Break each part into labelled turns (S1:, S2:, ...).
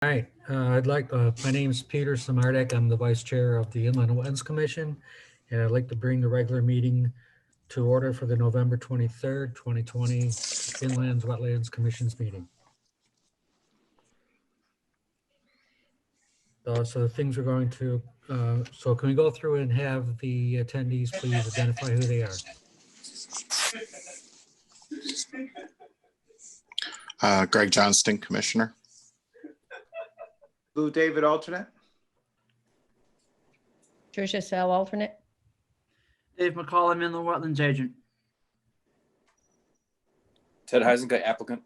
S1: All right, my name's Peter Samardek. I'm the Vice Chair of the Inland Wetlands Commission, and I'd like to bring the regular meeting to order for the November 23rd, 2020 Inland Wetlands Commission's meeting. So the things we're going to, so can we go through and have the attendees please identify who they are?
S2: Greg Johnston, Commissioner.
S3: Lou David, alternate.
S4: Tricia Sell, alternate.
S5: Dave McCollum, inland wetlands agent.
S6: Ted Heisenka, applicant.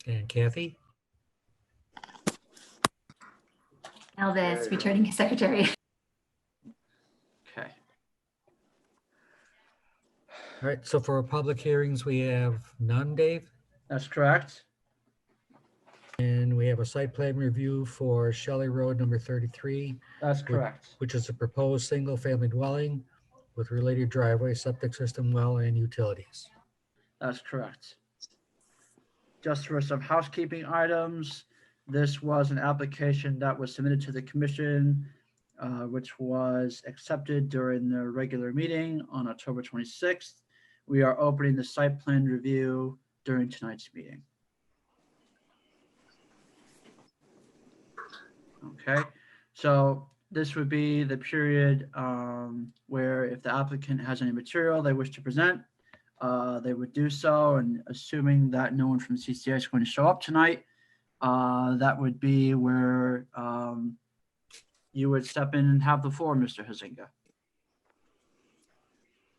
S1: And Kathy?
S7: Elvis, returning secretary.
S5: Okay.
S1: All right, so for our public hearings, we have none, Dave?
S5: That's correct.
S1: And we have a site plan review for Shelley Road number 33,
S5: That's correct.
S1: which is a proposed single-family dwelling with related driveway, septic system, well, and utilities.
S5: That's correct. Just for some housekeeping items, this was an application that was submitted to the commission, which was accepted during the regular meeting on October 26th. We are opening the site plan review during tonight's meeting. Okay, so this would be the period where if the applicant has any material they wish to present, they would do so, and assuming that no one from CCI is going to show up tonight, that would be where you would step in and have the floor, Mr. Huizinga.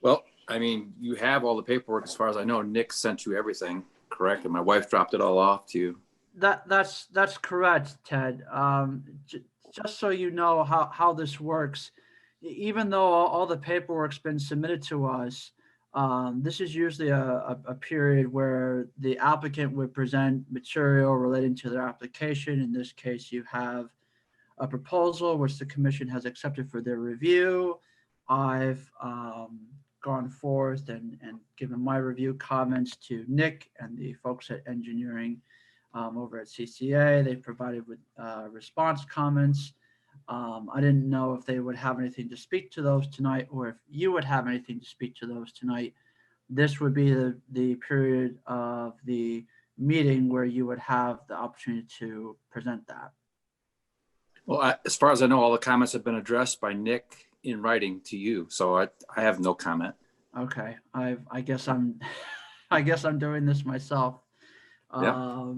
S6: Well, I mean, you have all the paperwork as far as I know. Nick sent you everything, correct? And my wife dropped it all off to you.
S5: That's correct, Ted. Just so you know how this works, even though all the paperwork's been submitted to us, this is usually a period where the applicant would present material relating to their application. In this case, you have a proposal which the commission has accepted for their review. I've gone forth and given my review comments to Nick and the folks at engineering over at CCA. They provided with response comments. I didn't know if they would have anything to speak to those tonight, or if you would have anything to speak to those tonight. This would be the period of the meeting where you would have the opportunity to present that.
S6: Well, as far as I know, all the comments have been addressed by Nick in writing to you, so I have no comment.
S5: Okay, I guess I'm doing this myself.
S6: Yeah.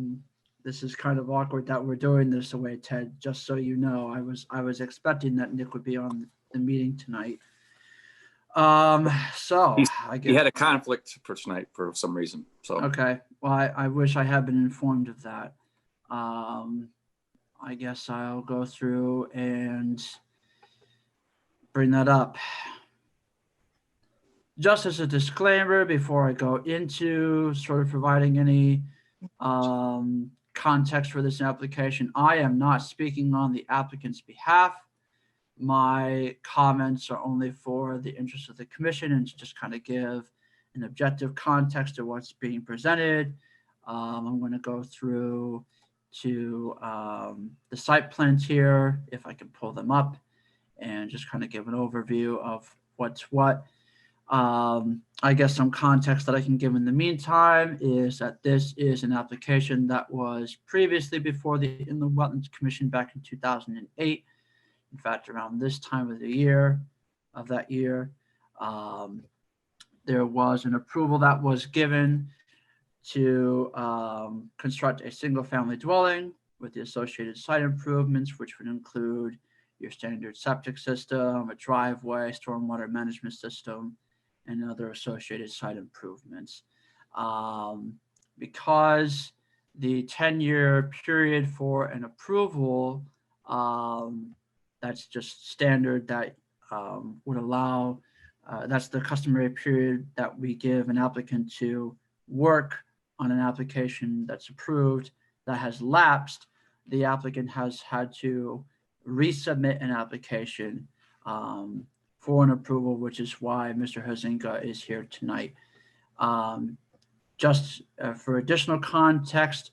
S5: This is kind of awkward that we're doing this away, Ted. Just so you know, I was expecting that Nick would be on the meeting tonight. So I guess
S6: He had a conflict for tonight for some reason. So
S5: okay. Well, I wish I had been informed of that. I guess I'll go through and bring that up. Just as a disclaimer, before I go into sort of providing any context for this application, I am not speaking on the applicant's behalf. My comments are only for the interest of the commission and to just kind of give an objective context to what's being presented. I'm going to go through to the site plans here, if I can pull them up, and just kind of give an overview of what's what. I guess some context that I can give in the meantime is that this is an application that was previously before the Inland Wetlands Commission back in 2008. In fact, around this time of the year, there was an approval that was given to construct a single-family dwelling with the associated site improvements, which would include your standard septic system, a driveway, stormwater management system, and other associated site improvements. Because the 10-year period for an approval, that's just standard that would allow, that's the customary period that we give an applicant to work on an application that's approved that has lapsed. The applicant has had to resubmit an application for an approval, which is why Mr. Huizinga is here tonight. Just for additional context,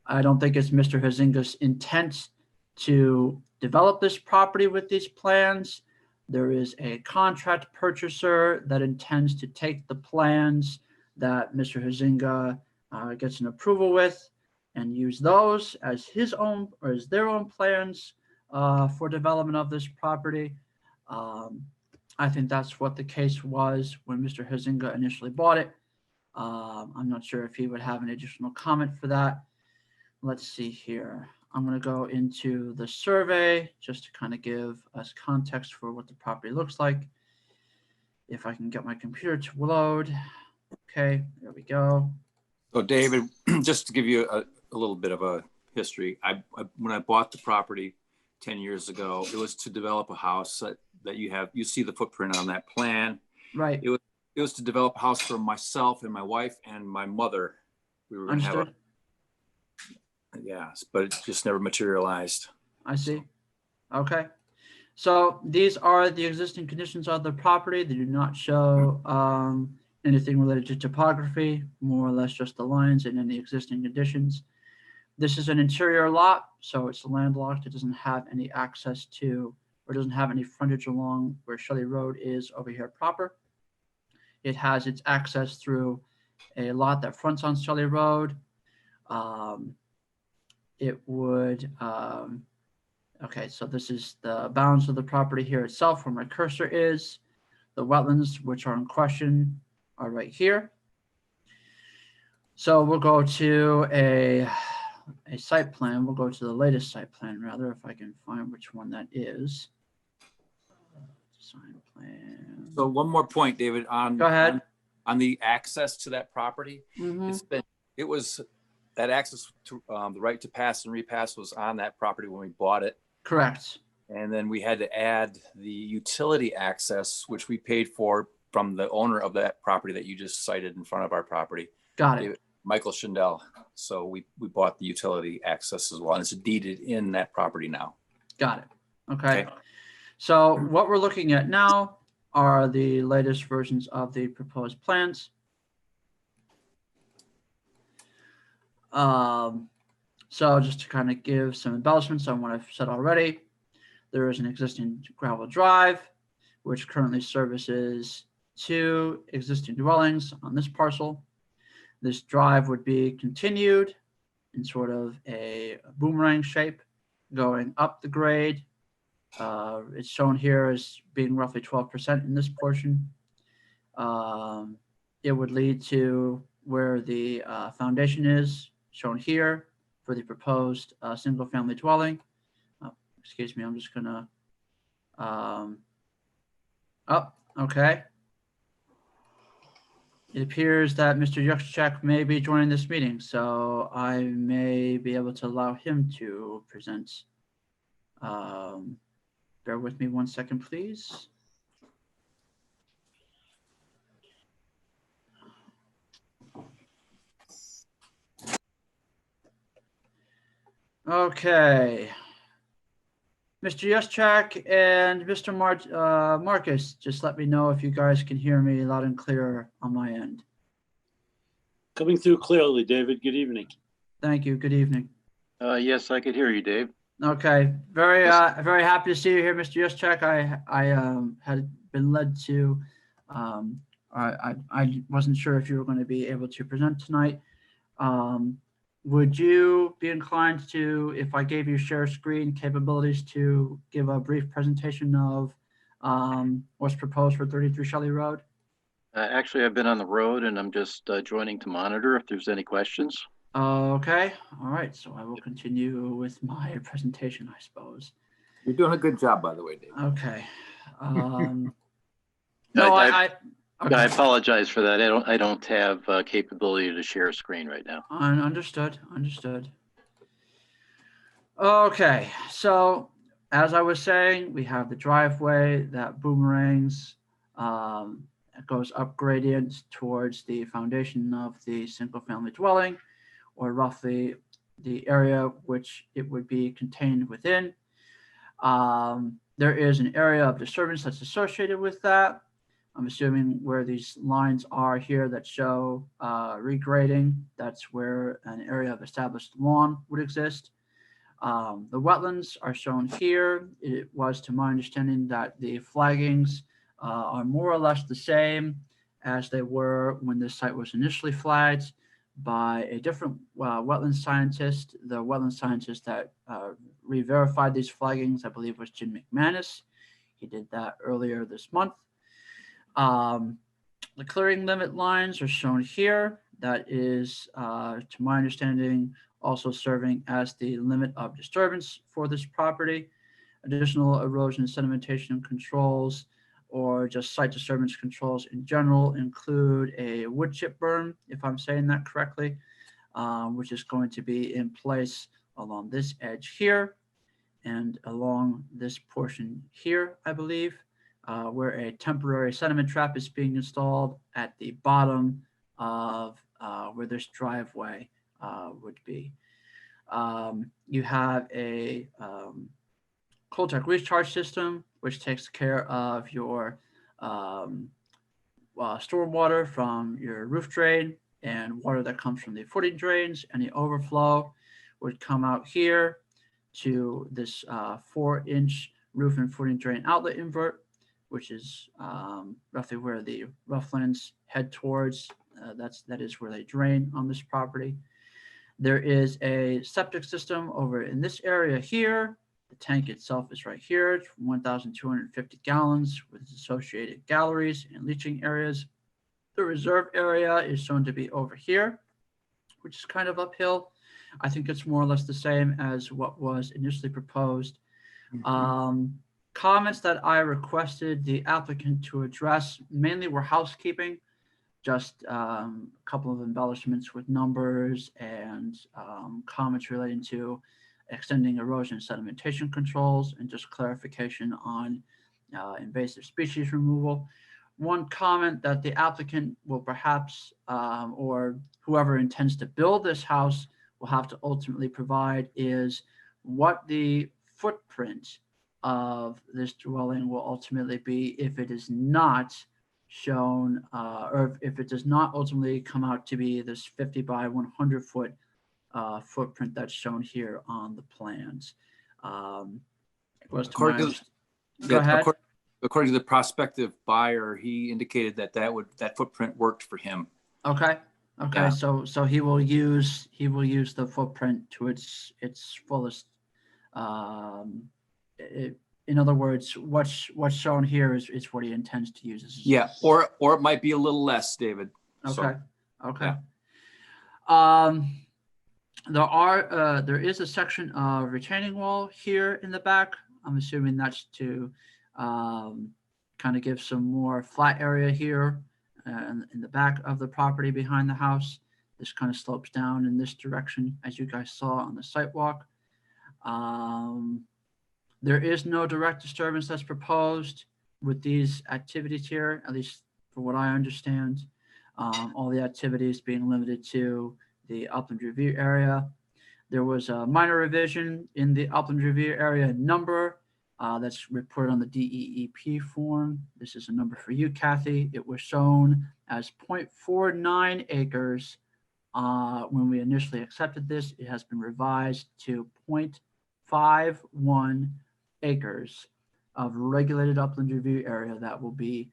S5: I don't think it's Mr. Huizinga's intent to develop this property with these plans. There is a contract purchaser that intends to take the plans that Mr. Huizinga gets an approval with and use those as his own or as their own plans for development of this property. I think that's what the case was when Mr. Huizinga initially bought it. I'm not sure if he would have an additional comment for that. Let's see here. I'm going to go into the survey just to kind of give us context for what the property looks like. If I can get my computer to load. Okay, there we go.
S6: So David, just to give you a little bit of a history, when I bought the property 10 years ago, it was to develop a house that you see the footprint on that plan.
S5: Right.
S6: It was to develop a house for myself and my wife and my mother. We were going to have but it just never materialized.
S5: I see. Okay. So these are the existing conditions of the property. They do not show anything related to topography, more or less just the lines and any existing conditions. This is an interior lot, so it's landlocked. It doesn't have any access to, or doesn't have any frontage along where Shelley Road is over here proper. It has its access through a lot that fronts on Shelley Road. It would, okay, so this is the bounds of the property here itself where my cursor is. The wetlands, which are in question, are right here. So we'll go to a site plan. We'll go to the latest site plan, rather, if I can find which one that is. Design plan.
S6: So one more point, David,
S5: Go ahead.
S6: On the access to that property.
S5: Mhm.
S6: It was that access to the right to pass and repass was on that property when we bought it.
S5: Correct.
S6: And then we had to add the utility access, which we paid for from the owner of that property that you just cited in front of our property,
S5: Got it.
S6: Michael Schindel. So we bought the utility access as well. And it's deeded in that property now.
S5: Got it. Okay. So what we're looking at now are the latest versions of the proposed plans. So just to kind of give some embellishments on what I've said already, there is an existing gravel drive, which currently services 2 existing dwellings on this parcel. This drive would be continued in sort of a boomerang shape going up the grade. It's shown here as being roughly 12% in this portion. It would lead to where the foundation is shown here for the proposed single family dwelling. Excuse me, I'm just gonna, okay. It appears that Mr. Yuxchak may be joining this meeting, so I may be able to allow him to present. Bear with me 1 second, please. Okay. Mr. Yuschak and Mr. Marcus, just let me know if you guys can hear me loud and clear on my end.
S2: Coming through clearly, David. Good evening.
S5: Thank you. Good evening.
S2: Yes, I could hear you, Dave.
S5: Okay. Very happy to see you here, Mr. Yuschak. I had been led to, I wasn't sure if you were going to be able to present tonight. Would you be inclined to, if I gave you share screen capabilities, to give a brief presentation of what's proposed for 33 Shelley Road?
S2: Actually, I've been on the road and I'm just joining to monitor if there's any questions.
S5: Okay. All right. So I will continue with my presentation, I suppose.
S6: You're doing a good job, by the way, David.
S5: Okay. No,
S2: I
S5: okay.
S2: apologize for that. I don't have capability to share a screen right now.
S5: Understood. Understood. Okay. So as I was saying, we have the driveway that boomerangs, it goes up gradient towards the foundation of the single family dwelling, or roughly the area which it would be contained within. There is an area of disturbance that's associated with that. I'm assuming where these lines are here that show regrading, that's where an area of established lawn would exist. The wetlands are shown here. It was to my understanding that the flaggings are more or less the same as they were when this site was initially flagged by a different wetland scientist. The wetland scientist that re-verified these flaggings, I believe, was Jim McManus. He did that earlier this month. The clearing limit lines are shown here. That is, to my understanding, also serving as the limit of disturbance for this property. Additional erosion and sedimentation controls, or just site disturbance controls in general, include a wood chip berm, if I'm saying that correctly, which is going to be in place along this edge here and along this portion here, I believe, where a temporary sediment trap is being installed at the bottom of where this driveway would be. You have a Coltech recharge system, which takes care of your stormwater from your roof drain and water that comes from the footing drains. Any overflow would come out here to this 4-inch roof and footing drain outlet invert, which is roughly where the roughlands head towards. That is where they drain on this property. There is a septic system over in this area here. The tank itself is right here, 1,250 gallons with its associated galleries and leaching areas. The reserve area is shown to be over here, which is kind of uphill. I think it's more or less the same as what was initially proposed. Comments that I requested the applicant to address mainly were housekeeping, just a couple of embellishments with numbers and comments relating to extending erosion and sedimentation controls, and just clarification on invasive species removal. One comment that the applicant will perhaps, or whoever intends to build this house will have to ultimately provide, is what the footprint of this dwelling will ultimately be if it is not shown, or if it does not ultimately come out to be this 50 by 100 foot footprint that's shown here on the plans.
S6: According to the prospective buyer, he indicated that footprint worked for him.
S5: Okay.
S6: Yeah.
S5: So he will use the footprint to its fullest. In other words, what's shown here is what he intends to use.
S6: Yeah, or it might be a little less, David.
S5: Okay.
S6: So,
S5: Okay. There is a section of retaining wall here in the back. I'm assuming that's to kind of give some more flat area here in the back of the property behind the house. This kind of slopes down in this direction, as you guys saw on the sidewalk. There is no direct disturbance that's proposed with these activities here, at least for what I understand. All the activities being limited to the upland review area. There was a minor revision in the upland review area number that's reported on the DEEP form. This is a number for you, Kathy. It was shown as 0.49 acres when we initially accepted this. It has been revised to 0.51 acres of regulated upland review area that will be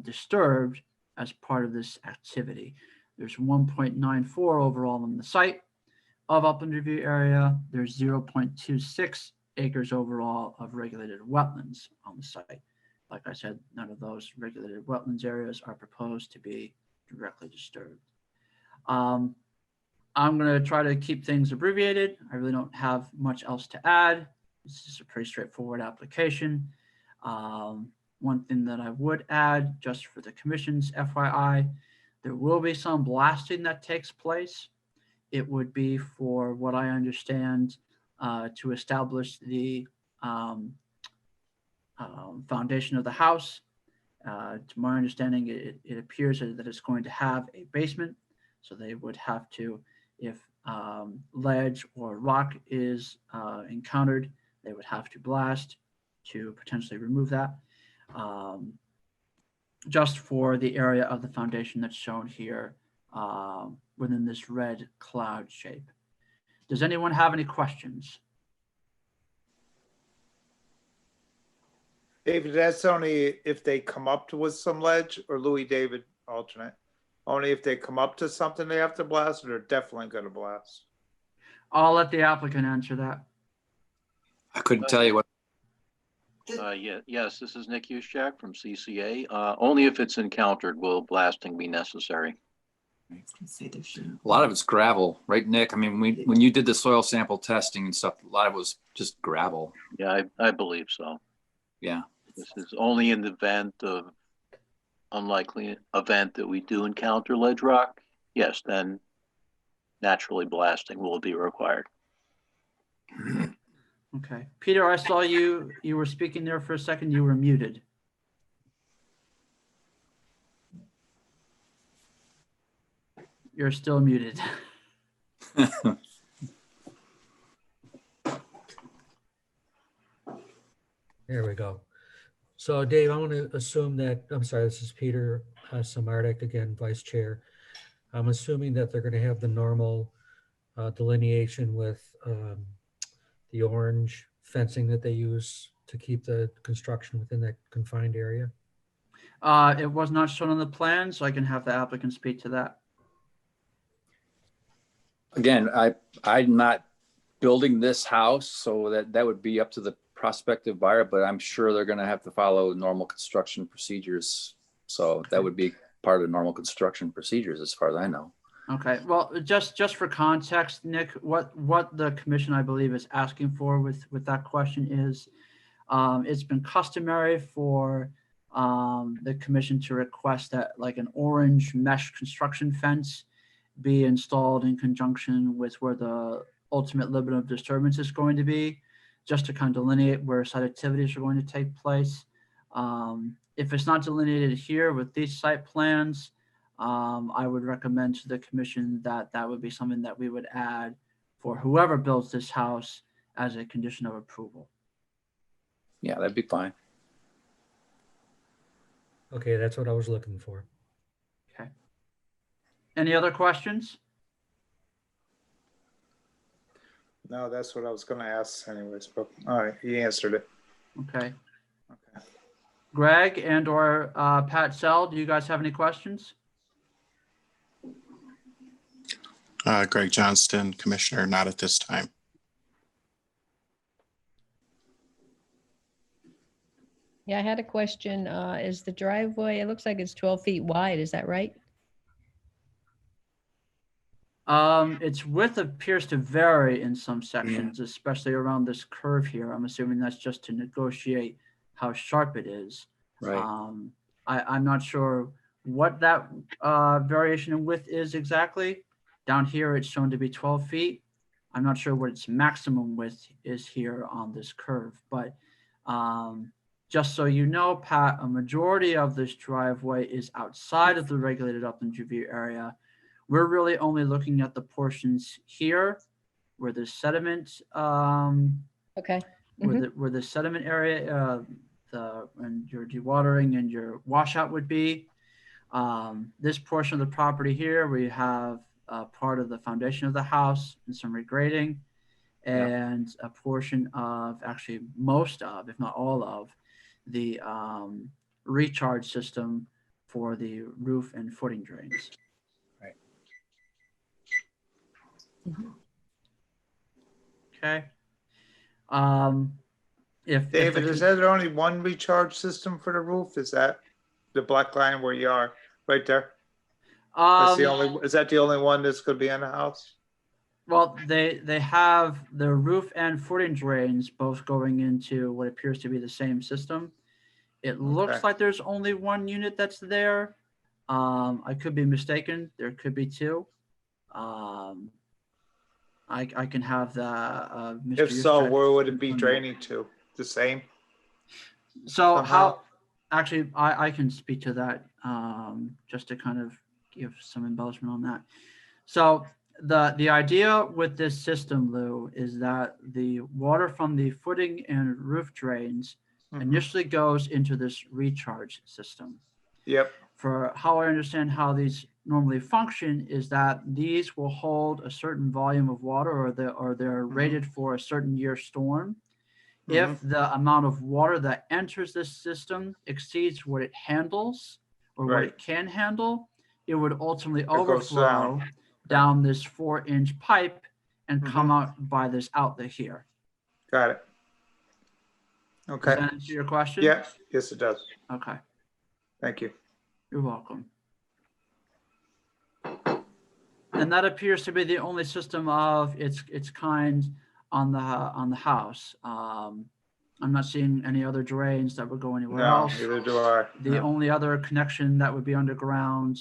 S5: disturbed as part of this activity. There's 1.94 overall on the site of upland review area. There's 0.26 acres overall of regulated wetlands on the site. Like I said, none of those regulated wetlands areas are proposed to be directly disturbed. I'm going to try to keep things abbreviated. I really don't have much else to add. This is a pretty straightforward application. One thing that I would add, just for the commission's FYI, there will be some blasting that takes place. It would be, for what I understand, to establish the foundation of the house. To my understanding, it appears that it's going to have a basement, so they would have to, if ledge or rock is encountered, they would have to blast to potentially remove that. just for the area of the foundation that's shown here within this red cloud shape. Does anyone have any questions?
S3: David, that's only if they come up to with some ledge, or Louis David alternate? Only if they come up to something they have to blast, or they're definitely gonna blast?
S5: I'll let the applicant answer that.
S6: I couldn't tell you what.
S2: Yes, this is Nick Huschak from CCA. Only if it's encountered will blasting be necessary.
S6: A lot of it's gravel, right, Nick? I mean, when you did the soil sample testing and stuff, a lot of it was just gravel.
S2: Yeah, I believe so.
S6: Yeah.
S2: This is only in the event of unlikely event that we do encounter ledge rock. Yes, then naturally blasting will be required.
S5: Okay. Peter, I saw you were speaking there for a second. You were muted. You're still muted.
S1: There we go. So Dave, I want to assume that, I'm sorry, this is Peter Samardik again, Vice Chair. I'm assuming that they're going to have the normal delineation with the orange fencing that they use to keep the construction within that confined area.
S5: It was not shown on the plan, so I can have the applicant speak to that.
S6: Again, I'm not building this house, so that would be up to the prospective buyer, but I'm sure they're going to have to follow normal construction procedures. So that would be part of normal construction procedures as far as I know.
S5: Okay, well, just for context, Nick, what the commission, I believe, is asking for with that question is, it's been customary for the commission to request that like an orange mesh construction fence be installed in conjunction with where the ultimate limit of disturbance is going to be, just to kind of delineate where site activities are going to take place. If it's not delineated here with these site plans, I would recommend to the commission that that would be something that we would add for whoever builds this house as a condition of approval.
S6: Yeah, that'd be fine.
S1: Okay, that's what I was looking for.
S5: Okay. Any other questions?
S3: No, that's what I was gonna ask anyways, but all right, he answered it.
S5: Okay.
S3: Okay.
S5: Greg and or Pat Sell, do you guys have any questions?
S8: Greg Johnston, Commissioner, not at this time.
S4: Yeah, I had a question. Is the driveway, it looks like it's 12 feet wide, is that right?
S5: Its width appears to vary in some sections, especially around this curve here. I'm assuming that's just to negotiate how sharp it is.
S6: Right.
S5: I'm not sure what that variation in width is exactly. Down here, it's shown to be 12 feet. I'm not sure what its maximum width is here on this curve, but just so you know, Pat, a majority of this driveway is outside of the regulated upland review area. We're really only looking at the portions here where the sediment,
S4: Okay.
S5: where the sediment area, and your dewatering and your washout would be. This portion of the property here, we have part of the foundation of the house and some regrading, and a portion of, actually most of, if not all of, the recharge system for the roof and footing drains.
S6: Right.
S5: Okay. If
S3: David,
S5: the-
S3: is there only one recharge system for the roof? Is that the black line where you are, right there? That's the only, is that the only one that's gonna be in the house?
S5: Well, they have the roof and footing drains both going into what appears to be the same system. It looks
S3: Okay.
S5: like there's only one unit that's there. I could be mistaken. There could be two. I can have the Mr.
S3: If so,
S5: Yuschak
S3: where would it be
S5: confirm that.
S3: draining to? The same?
S5: So
S3: somehow?
S5: how, actually, I can speak to that just to kind of give some embellishment on that. So the idea with this system, Lou, is that the water from the footing and roof drains
S3: Mhm.
S5: initially goes into this recharge system.
S3: Yep.
S5: For how I understand how these normally function is that these will hold a certain volume of water, or they're rated for a certain year storm. If the amount of water that enters this system exceeds what it handles or what
S3: Right.
S5: it can handle, it would ultimately
S3: goes
S5: overflow down this 4-inch pipe and come out by this outlet here.
S3: Got it.
S5: Does
S3: Okay.
S5: that answer your question?
S3: Yeah. Yes, it does.
S5: Okay.
S3: Thank you.
S5: You're welcome. And that appears to be the only system of its kind on the house. I'm not seeing any other drains that would go anywhere
S3: No,
S5: else.
S3: neither do I.
S5: The only other connection that would be underground,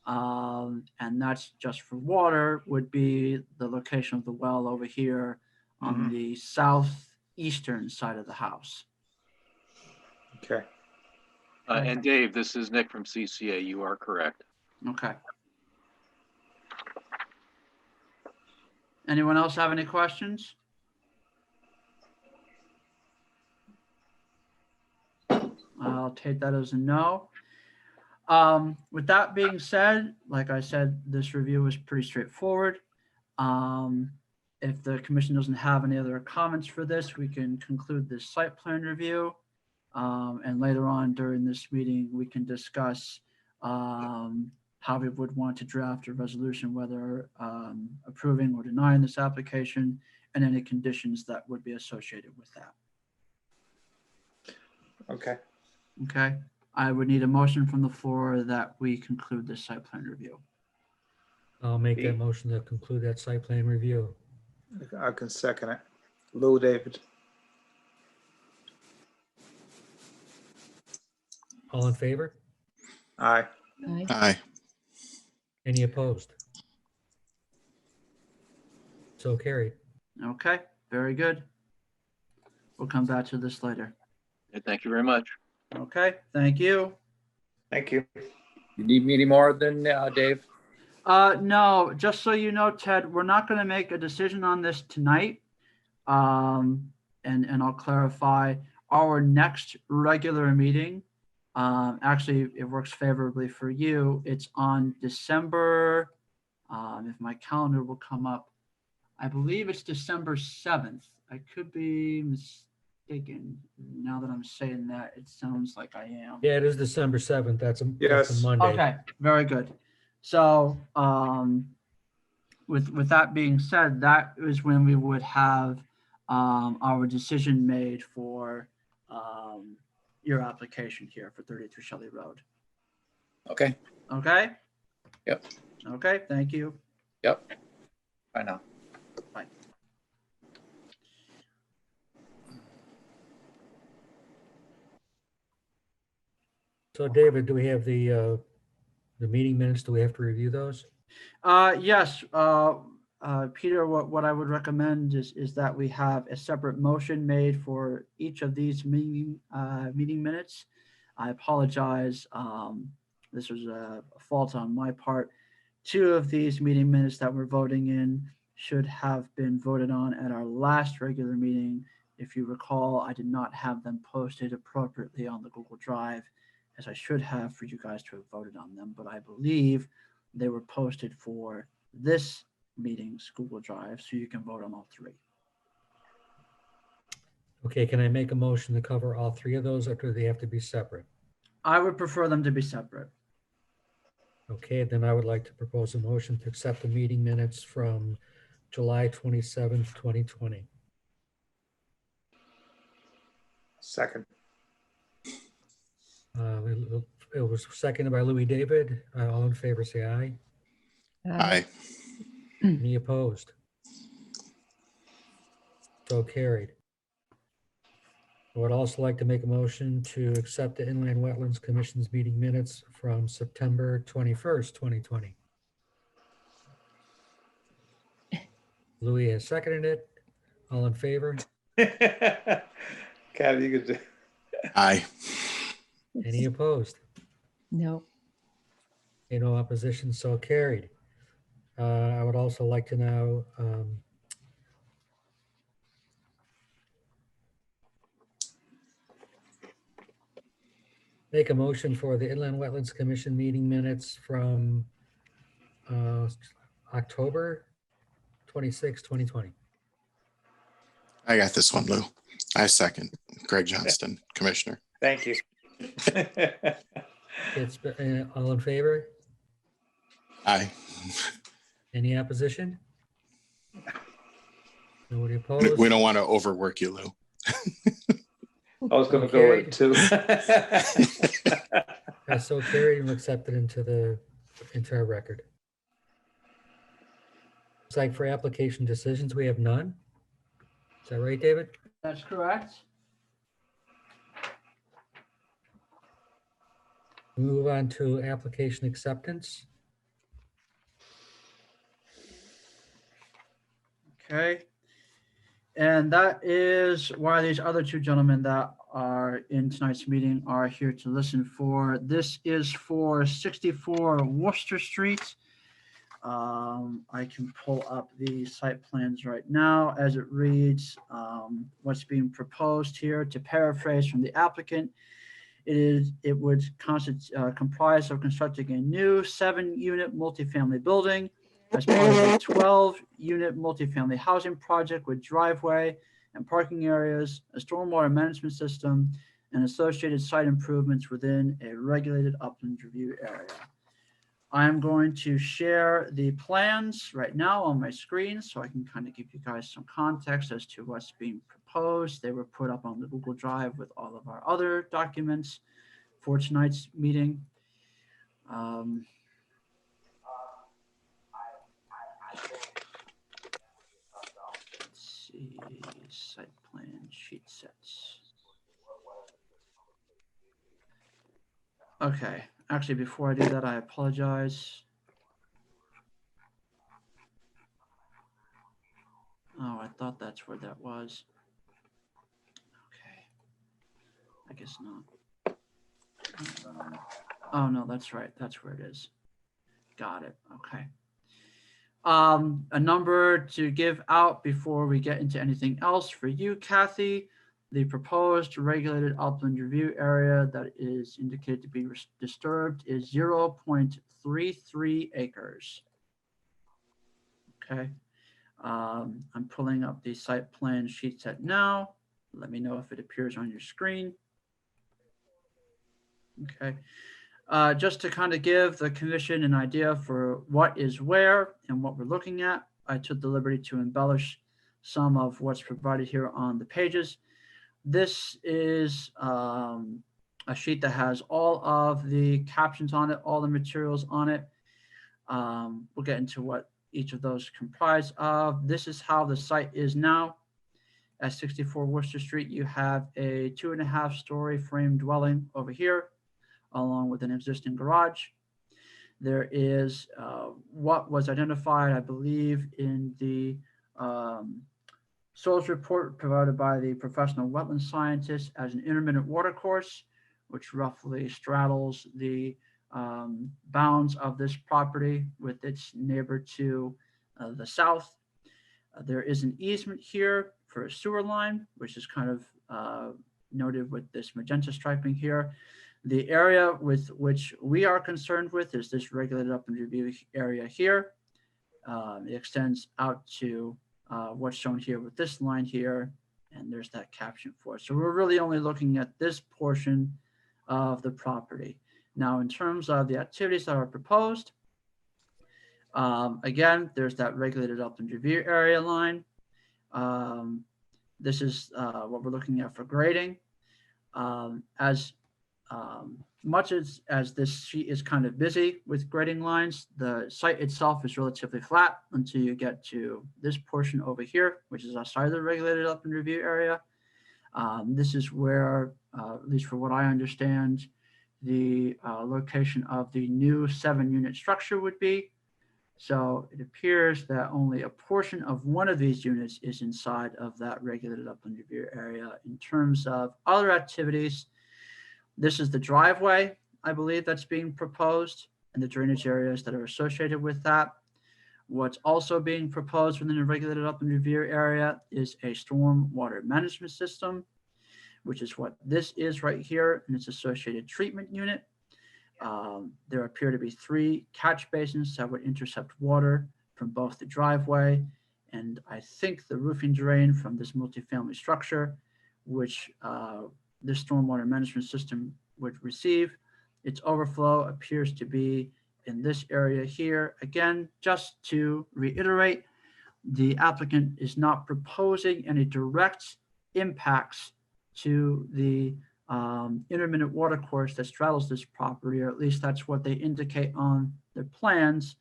S5: and that's just for water, would be the location of the well over here on the southeastern side of the house.
S3: Okay.
S2: And Dave, this is Nick from CCA. You are correct.
S5: Okay. Anyone else have any questions? I'll take that as a no. With that being said, like I said, this review is pretty straightforward. If the commission doesn't have any other comments for this, we can conclude this site plan review. And later on during this meeting, we can discuss how we would want to draft a resolution, whether approving or denying this application, and any conditions that would be associated with that.
S3: Okay.
S5: Okay, I would need a motion from the floor that we conclude this site plan review.
S1: I'll make that motion to conclude that site plan review.
S3: I can second it. Lou David.
S1: All in favor?
S3: Aye.
S4: Aye.
S8: Aye.
S1: Any opposed? So carried.
S5: Okay, very good. We'll come back to this later.
S2: Thank you very much.
S5: Okay, thank you.
S3: Thank you.
S6: You need me any more than Dave?
S5: No, just so you know, Ted, we're not going to make a decision on this tonight. And I'll clarify our next regular meeting. Actually, it works favorably for you. It's on December, if my calendar will come up, I believe it's December 7th. I could be mistaken. Now that I'm saying that, it sounds like I am.
S1: Yeah, it is December 7th. That's a
S3: Yes.
S1: Monday.
S5: Okay, very good. So with that being said, that is when we would have our decision made for your application here for 33 Shelley Road.
S6: Okay.
S5: Okay?
S6: Yep.
S5: Okay, thank you.
S6: Yep. Bye now.
S5: Bye.
S1: So David, do we have the meeting minutes? Do we have to review those?
S5: Yes, Peter, what I would recommend is that we have a separate motion made for each of these meeting minutes. I apologize. This was a fault on my part. 2 of these meeting minutes that we're voting in should have been voted on at our last regular meeting. If you recall, I did not have them posted appropriately on the Google Drive, as I should have for you guys to have voted on them, but I believe they were posted for this meeting's Google Drive, so you can vote on all 3.
S1: Okay, can I make a motion to cover all 3 of those, or do they have to be separate?
S5: I would prefer them to be separate.
S1: Okay, then I would like to propose a motion to accept the meeting minutes from July 27th, 2020.
S3: Second.
S1: It was seconded by Louis David. All in favor, say aye.
S8: Aye.
S1: Any opposed? So carried. I would also like to make a motion to accept the Inland Wetlands Commission's meeting minutes from September 21st, 2020. Louis has seconded it. All in favor?
S3: Kat, you could do.
S8: Aye.
S1: Any opposed?
S4: No.
S1: No opposition, so carried. I would also like to now Make a motion for the Inland Wetlands Commission meeting minutes from October 26, 2020.
S8: I got this one, Lou. I second. Greg Johnston, Commissioner.
S3: Thank you.
S1: It's all in favor?
S8: Aye.
S1: Any opposition? Nobody opposed?
S8: We don't want to overwork you, Lou.
S3: I was gonna go with it too.
S1: That's so carried and accepted into our record. It's like for application decisions, we have none. Is that right, David?
S5: That's correct.
S1: Move on to application acceptance.
S5: Okay. And that is why these other two gentlemen that are in tonight's meeting are here to listen for. This is for 64 Worcester Street. I can pull up the site plans right now as it reads. What's being proposed here, to paraphrase from the applicant, it would comprise of constructing a new 7-unit multifamily building as part of a 12-unit multifamily housing project with driveway and parking areas, a stormwater management system, and associated site improvements within a regulated upland review area. I am going to share the plans right now on my screen so I can kind of give you guys some context as to what's being proposed. They were put up on the Google Drive with all of our other documents for tonight's meeting. Let's see, site plan sheet sets. Okay, actually, before I do that, I apologize. Oh, I thought that's where that was. Okay, I guess not. Oh, no, that's right. That's where it is. Got it. Okay. A number to give out before we get into anything else for you, Kathy. The proposed regulated upland review area that is indicated to be disturbed is 0.33 acres. Okay. I'm pulling up the site plan sheet set now. Let me know if it appears on your screen. Okay. Just to kind of give the commission an idea for what is where and what we're looking at, I took the liberty to embellish some of what's provided here on the pages. This is a sheet that has all of the captions on it, all the materials on it. We'll get into what each of those comprise of. This is how the site is now. At 64 Worcester Street, you have a 2.5-story frame dwelling over here, along with an existing garage. There is what was identified, I believe, in the soils report provided by the professional wetland scientist as an intermittent watercourse, which roughly straddles the bounds of this property with its neighbor to the south. There is an easement here for a sewer line, which is kind of noted with this magenta striping here. The area with which we are concerned with is this regulated upland review area here. It extends out to what's shown here with this line here, and there's that caption for it. So we're really only looking at this portion of the property. Now, in terms of the activities that are proposed, again, there's that regulated upland review area line. This is what we're looking at for grading. Much as this sheet is kind of busy with grading lines, the site itself is relatively flat until you get to this portion over here, which is outside of the regulated upland review area. This is where, at least for what I understand, the location of the new 7-unit structure would be. So it appears that only a portion of one of these units is inside of that regulated upland review area. In terms of other activities, this is the driveway, I believe, that's being proposed, and the drainage areas that are associated with that. What's also being proposed within the regulated upland review area is a storm water management system. which is what this is right here, and its associated treatment unit. There appear to be 3 catch basins that would intercept water from both the driveway and I think the roofing drain from this multifamily structure, which this stormwater management system would receive. Its overflow appears to be in this area here. Again, just to reiterate, the applicant is not proposing any direct impacts to the intermittent water course that straddles this property, or at least that's what they indicate on their plans.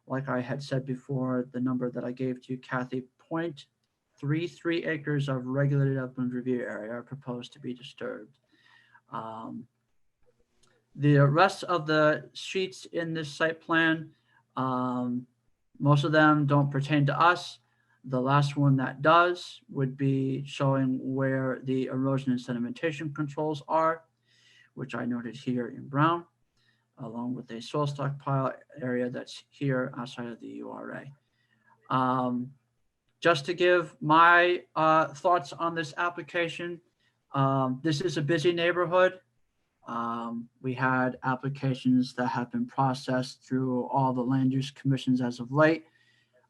S5: Like I had said before, the number that I gave to you, Kathy, 0.33 acres of regulated upland review area are proposed to be disturbed. The rest of the sheets in this site plan, most of them don't pertain to us. The last one that does would be showing where the erosion and sedimentation controls are, which I noted here in brown, along with a soil stockpile area that's here outside of the URA. Just to give my thoughts on this application, this is a busy neighborhood. We had applications that have been processed through all the land use commissions as of late.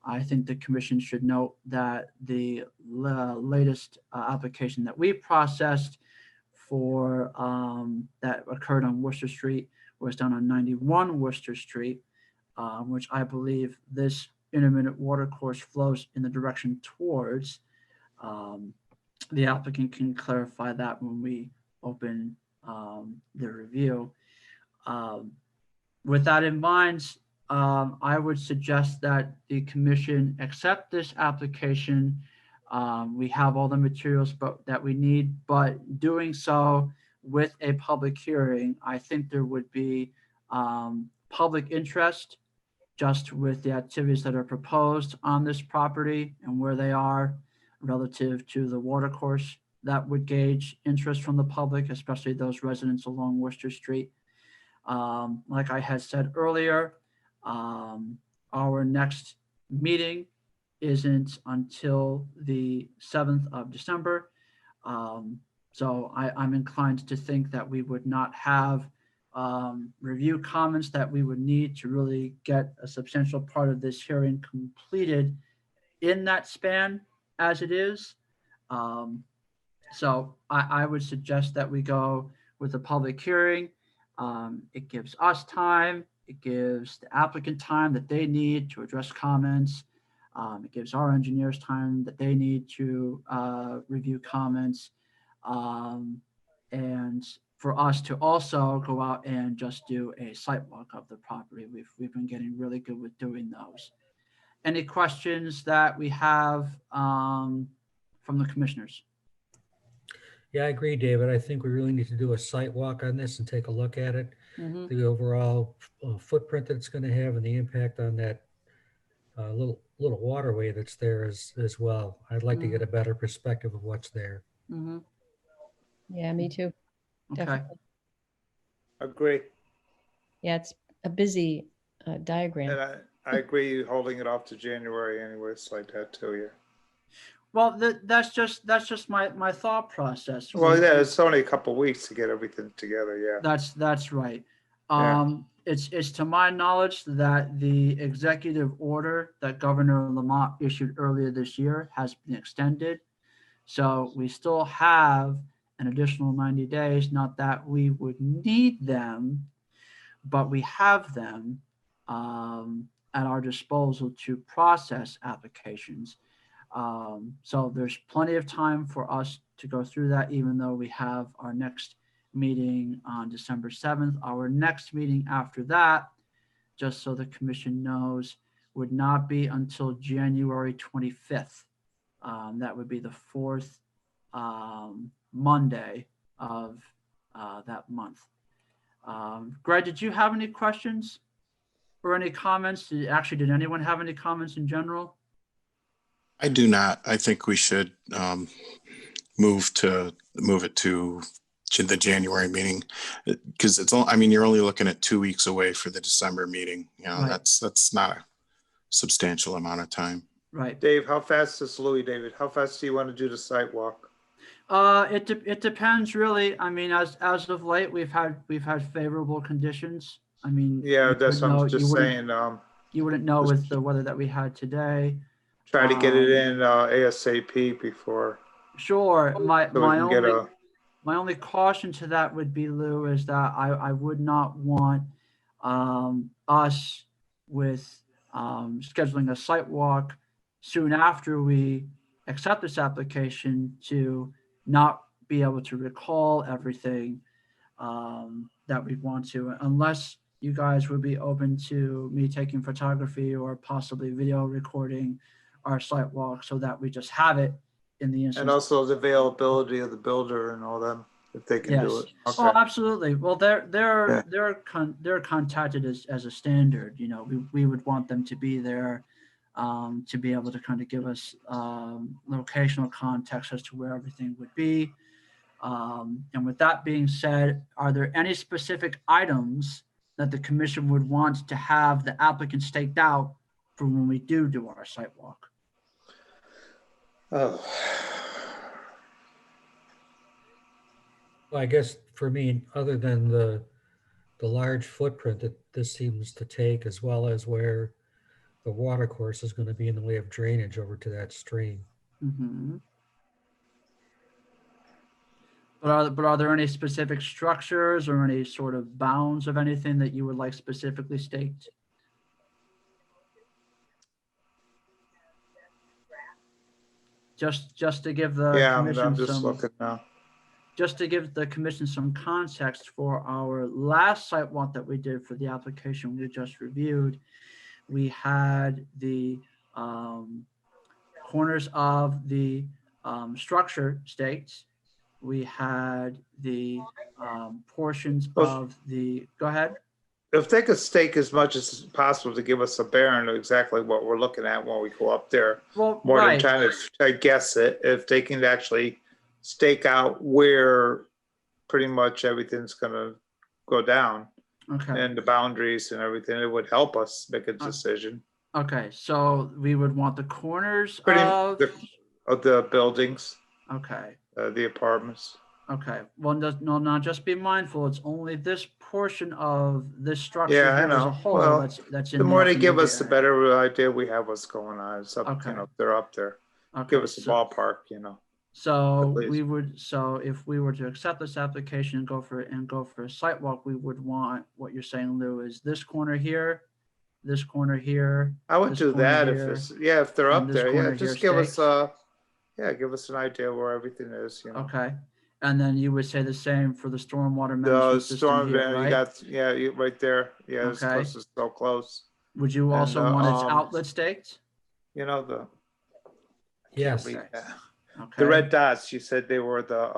S5: I think the commission should note that the latest application that we processed for that occurred on Worcester Street was done on 91 Worcester Street, which I believe this intermittent water course flows in the direction towards. The applicant can clarify that when we open the review. With that in mind, I would suggest that the commission accept this application. We have all the materials that we need, but doing so with a public hearing, I think there would be public interest just with the activities that are proposed on this property and where they are relative to the water course. That would gauge interest from the public, especially those residents along Worcester Street. Like I had said earlier, our next meeting isn't until the 7th of December. So I'm inclined to think that we would not have review comments that we would need to really get a substantial part of this hearing completed in that span as it is. So I would suggest that we go with a public hearing. It gives us time. It gives the applicant time that they need to address comments. It gives our engineers time that they need to review comments. And for us to also go out and just do a site walk of the property. We've been getting really good with doing those. Any questions that we have from the commissioners?
S1: Yeah, I agree, David. I think we really need to do a site walk on this and take a look at it.
S5: Mm-hmm.
S1: The overall footprint that it's going to have and the impact on that little waterway that's there as well. I'd like to get a better perspective of what's there.
S5: Mm-hmm.
S4: Yeah, me too.
S5: Okay.
S4: Definitely.
S3: Agree.
S4: Yeah, it's a busy diagram.
S3: And I agree holding it off to January anyways, like that too, yeah.
S5: Well, that's just my thought process.
S3: Well, yeah, it's only a couple of weeks to get everything together, yeah.
S5: That's right.
S3: Yeah.
S5: It's to my knowledge that the executive order that Governor Lamont issued earlier this year has been extended. So we still have an additional 90 days, not that we would need them, but we have them at our disposal to process applications. So there's plenty of time for us to go through that, even though we have our next meeting on December 7th. Our next meeting after that, just so the commission knows, would not be until January 25th. That would be the 4th Monday of that month. Greg, did you have any questions or any comments? Did anyone have any comments in general?
S8: I do not. I think we should move it to the January meeting, because you're only looking at 2 weeks away for the December meeting.
S5: Right.
S8: That's not a substantial amount of time.
S5: Right.
S3: David, how fast do you want to do the site walk?
S5: It depends really. I mean, as of late, we've had favorable conditions. I mean,
S3: Yeah,
S5: you
S3: that's
S5: would
S3: what
S5: know-
S3: I'm just saying.
S5: You wouldn't know with the weather that we had today.
S3: Try to get it
S5: Um,
S3: in ASAP before,
S5: Sure.
S3: so we can get a,
S5: My only caution to that would be, Lou, is that I would not want us with scheduling a site walk soon after we accept this application to not be able to recall everything that we want to, unless you guys would be open to me taking photography or possibly video recording our site walk so that we just have it in the instance.
S3: and also the availability of the builder and all them, if they can do
S5: Yes.
S3: it. Okay.
S5: Oh, absolutely. Well,
S3: Yeah.
S5: they're contacted as a standard. You know, we would want them to be there to be able to kind of give us locational context as to where everything would be. And with that being said, are there any specific items that the commission would want to have the applicant staked out for when we do our site walk?
S3: Oh,
S1: Well, I guess for me, other than the large footprint that this seems to take, as well as where the water course is going to be in the way of drainage over to that stream.
S5: Mm-hmm. But are there any specific structures or any sort of bounds of anything that you would like specifically staked? Just to give the
S3: yeah, I'm
S5: commission
S3: just
S5: some,
S3: looking now.
S5: just to give the commission some context for our last site walk that we did for the application we just reviewed. We had the corners of the structure staked. We had the portions of the, go ahead.
S3: If they could stake as much as possible to give us a bearing of exactly what we're looking at when we go up there,
S5: Well,
S3: more
S5: right.
S3: than trying to guess it, if they can actually stake out where pretty much everything's gonna go down
S5: Okay.
S3: and the boundaries and everything, it would help us make a decision.
S5: Okay. So we would want the corners
S3: Pretty
S5: of.
S3: of the buildings,
S5: Okay.
S3: the apartments.
S5: Okay. Well, no, just be mindful. It's only this portion of this structure
S3: Yeah, I
S5: here as a
S3: know.
S5: whole
S3: Well,
S5: that's in
S3: The more
S5: the
S3: they give us, the
S5: immediate
S3: better idea we have what's going on. It's up,
S5: Okay.
S3: they're up there.
S5: area.
S3: Give
S5: Okay,
S3: us a
S5: so-
S3: ballpark,
S5: So
S3: at least.
S5: if we were to accept this application and go for a site walk, we would want, what you're saying, Lou, is this corner here, this corner here.
S3: I would
S5: this
S3: do
S5: corner
S3: that if
S5: here,
S3: it's, if they're
S5: and
S3: up
S5: this
S3: there,
S5: corner
S3: just
S5: here
S3: give us,
S5: staked.
S3: give us an idea where everything is,
S5: Okay. And then you would say the same for the stormwater
S3: The
S5: management system
S3: storm
S5: here,
S3: van, you
S5: right?
S3: got, right there. Yeah, it's
S5: Okay.
S3: close, it's so close.
S5: Would you
S3: and,
S5: also want its
S3: um,
S5: outlet staked?
S3: The.
S1: Yes.
S3: read that.
S5: Okay.
S3: The red dots, you said they were the,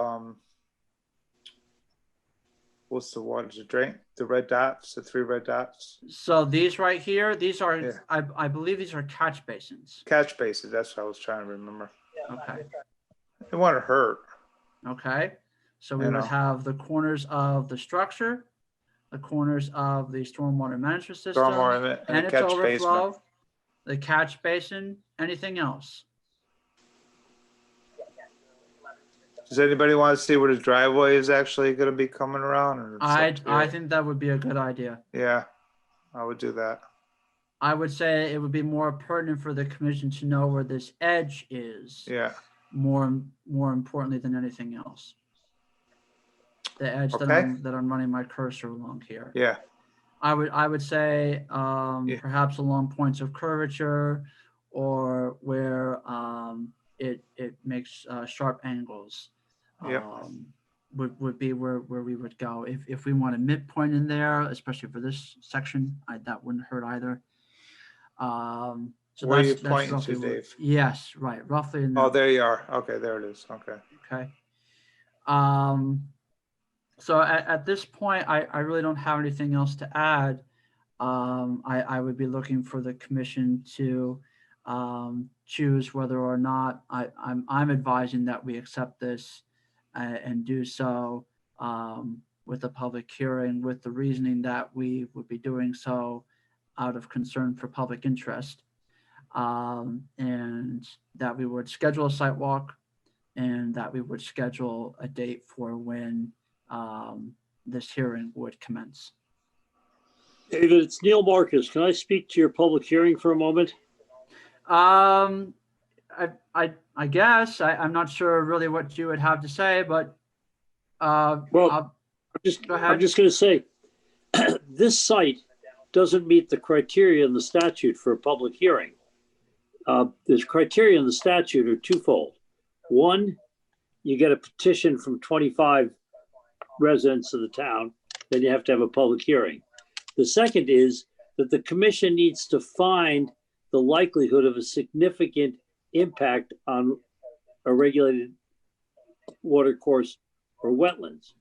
S3: what's the water to drink? The red dots, the 3 red dots?
S5: So these right here, these are,
S3: Yeah.
S5: I believe these are catch basins.
S3: Catch bases, that's what I was trying to remember.
S5: Okay.
S3: It wouldn't hurt.
S5: Okay. So we
S3: You
S5: would
S3: know.
S5: have the corners of the structure, the corners of the stormwater management system,
S3: Stormwater and
S5: and
S3: a
S5: its
S3: catch
S5: overflow,
S3: basement.
S5: the catch basin, anything else?
S3: Does anybody want to see where the driveway is actually going to be coming around? Or it's up to
S5: I
S3: you?
S5: think that would be a good idea.
S3: Yeah, I would do that.
S5: I would say it would be more pertinent for the commission to know where this edge is.
S3: Yeah.
S5: More importantly than anything else. The edge that
S3: Okay.
S5: I'm running my cursor along here.
S3: Yeah.
S5: I would say perhaps along points of curvature or where it makes sharp angles.
S3: Yep.
S5: Would be where we would go. If we want a midpoint in there, especially for this section, that wouldn't hurt either. So
S3: Where are you
S5: that's
S3: pointing
S5: roughly
S3: to,
S5: where-
S3: Dave?
S5: Yes, right, roughly in
S3: Oh, there you are. Okay, there it is. Okay.
S5: Okay. So at this point, I really don't have anything else to add. I would be looking for the commission to choose whether or not I'm advising that we accept this and do so with a public hearing, with the reasoning that we would be doing so out of concern for public interest, and that we would schedule a site walk and that we would schedule a date for when this hearing would commence.
S9: David, it's Neil Marcus. Can I speak to your public hearing for a moment?
S5: I guess I'm not sure really what you would have to say, but
S9: Well,
S5: go ahead.
S9: I'm just going to say, this site doesn't meet the criteria in the statute for a public hearing. The criteria in the statute are twofold. One, you get a petition from 25 residents of the town, then you have to have a public hearing. The second is that the commission needs to find the likelihood of a significant impact on a regulated watercourse or wetlands.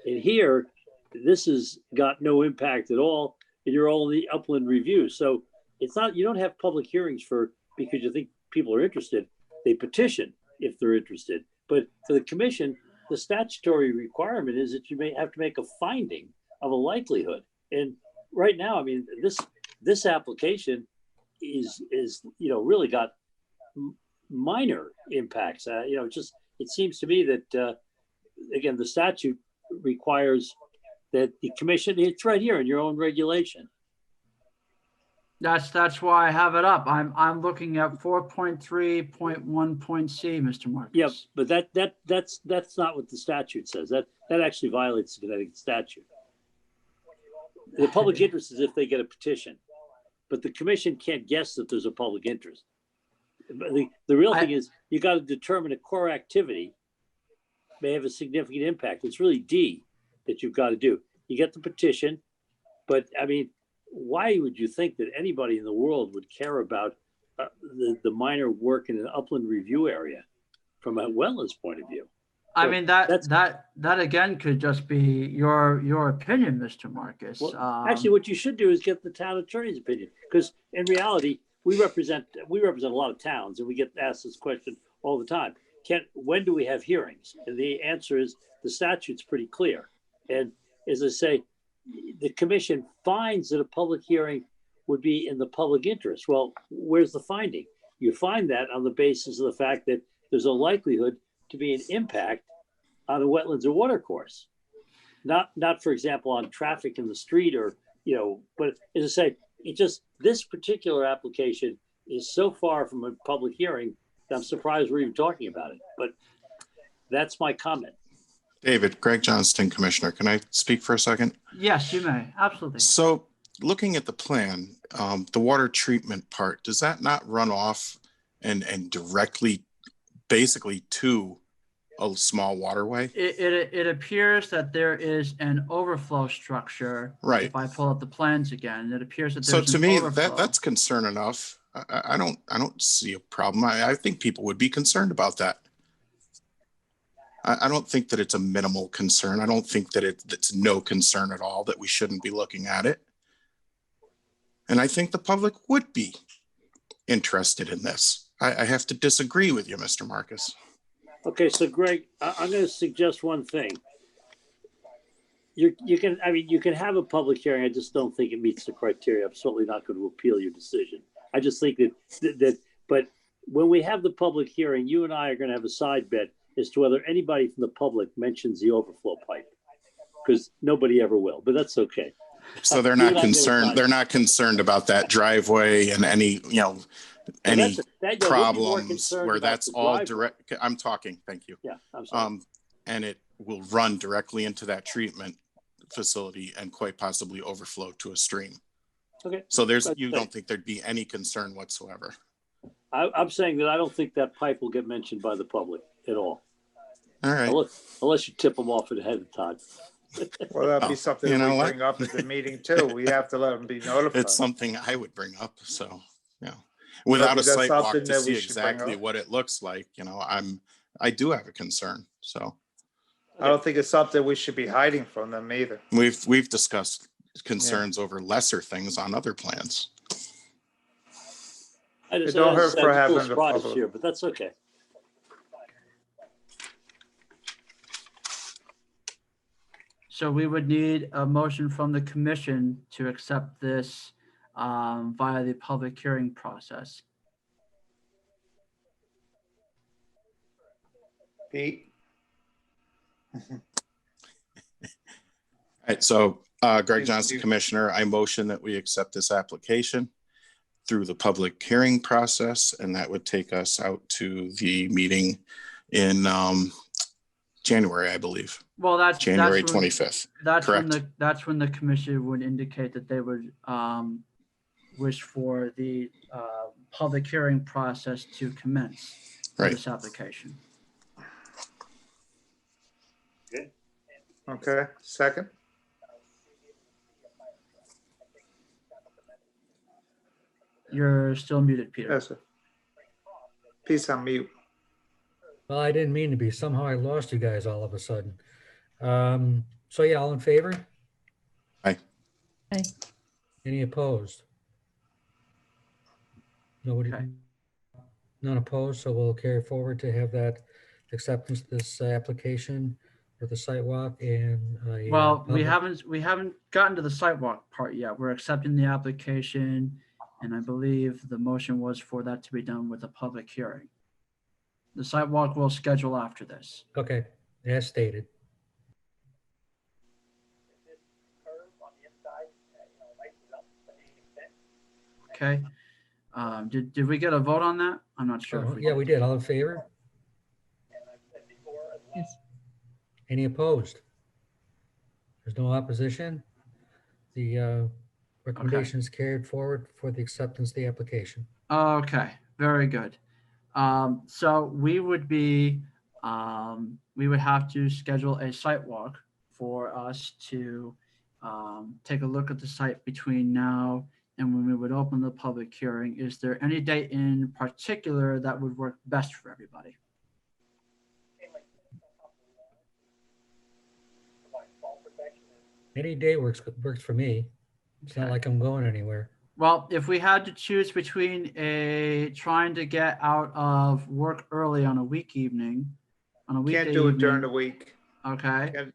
S9: And here, this has got no impact at all, and you're all in the upland review. So it's not, you don't have public hearings because you think people are interested. They petition if they're interested. But for the commission, the statutory requirement is that you may have to make a finding of a likelihood. And right now, I mean, this application is really got minor impacts. It seems to me that again, the statute requires that the commission, it's right here in your own regulation.
S5: That's why I have it up. I'm looking at 4.3.1.c, Mr. Marcus.
S9: Yeah, but that's not what the statute says. That actually violates the Connecticut statute. The public interest is if they get a petition, but the commission can't guess that there's a public interest. But the real thing is you got to determine a core activity may have a significant impact. It's really D that you've got to do. You get the petition, but I mean, why would you think that anybody in the world would care about the minor work in an upland review area from a wetlands point of view?
S5: I mean, that again could just be your opinion, Mr. Marcus.
S9: Well, actually, what you should do is get the town attorney's opinion, because in reality, we represent a lot of towns, and we get asked this question all the time. When do we have hearings? And the answer is the statute's pretty clear. And as I say, the commission finds that a public hearing would be in the public interest. Well, where's the finding? You find that on the basis of the fact that there's a likelihood to be an impact on a wetlands or watercourse. Not for example, on traffic in the street but as I say, this particular application is so far from a public hearing that I'm surprised we're even talking about it. But that's my comment.
S8: David, Greg Johnston, Commissioner, can I speak for a second?
S5: Yes, you may. Absolutely.
S8: So looking at the plan, the water treatment part, does that not run off and directly basically to a small waterway?
S5: It appears that there is an overflow structure.
S8: Right.
S5: If I pull up the plans again, it appears that
S8: So
S5: there's
S8: to
S5: an
S8: me,
S5: overflow.
S8: that's concern enough. I don't see a problem. I think people would be concerned about that. I don't think that it's a minimal concern. I don't think that it's no concern at all, that we shouldn't be looking at it. And I think the public would be interested in this. I have to disagree with you, Mr. Marcus.
S9: Okay, so Greg, I'm going to suggest one thing. You can have a public hearing. I just don't think it meets the criteria. I'm certainly not going to appeal your decision. I just think but when we have the public hearing, you and I are going to have a side bet as to whether anybody from the public mentions the overflow pipe, because nobody ever will, but that's okay.
S8: So they're not concerned. They're not concerned about that driveway and any problems where that's all direct. I'm talking. Thank you.
S9: Yeah, I'm sorry.
S8: And it will run directly into that treatment facility and quite possibly overflow to a stream.
S9: Okay.
S8: So you don't think there'd be any concern whatsoever?
S9: I'm saying that I don't think that pipe will get mentioned by the public at all.
S8: All right.
S9: Unless you tip them off ahead of time.
S3: Well, that'd be something we bring up at the meeting too. We have to let them be notified.
S8: It's something I would bring up. So, without a site walk to see exactly what it looks like, I do have a concern. So
S3: I don't think it's something we should be hiding from them either.
S8: We've discussed concerns over lesser things on other plans.
S9: It
S3: don't hurt for having the public
S9: here, but that's okay.
S5: So we would need a motion from the commission to accept this via the public hearing process.
S3: Pete?
S8: All right, so Greg
S3: Please
S8: Johnson,
S3: do.
S8: Commissioner, I motion that we accept this application through the public hearing process, and that would take us out to the meeting in January, I believe,
S5: Well,
S8: January
S5: that's when-
S8: 25th.
S5: That's when
S8: Correct.
S5: that's when the commission would indicate that they would wish for the public hearing process to commence for
S8: Right.
S5: this application.
S3: Okay, second?
S5: You're still muted, Peter.
S3: Yes, sir. Peace on mute.
S1: Well, I didn't mean to be. Somehow I lost you guys all of a sudden. So yeah, all in favor?
S8: Aye.
S4: Aye.
S1: Any opposed? Nobody?
S5: Okay.
S1: None opposed, so we'll carry forward to have that acceptance, this application for the site walk and.
S5: Well, we haven't gotten to the sidewalk part yet. We're accepting the application, and I believe the motion was for that to be done with a public hearing. The sidewalk will schedule after this.
S1: Okay, as stated.
S5: Okay. Did we get a vote on that? I'm not sure. if
S1: Yeah, we did. All in favor?
S4: Yes.
S1: Any opposed? There's no opposition. The recommendation is carried forward for the acceptance of the application.
S5: Okay, very good. So we would have to schedule a site walk for us to take a look at the site between now and when we would open the public hearing. Is there any date in particular that would work best for everybody?
S1: Any day works for me. It's not
S5: Okay.
S1: like I'm going anywhere.
S5: Well, if we had to choose between trying to get out of work early on a weekday evening.
S3: Can't do it during the week.
S5: Okay,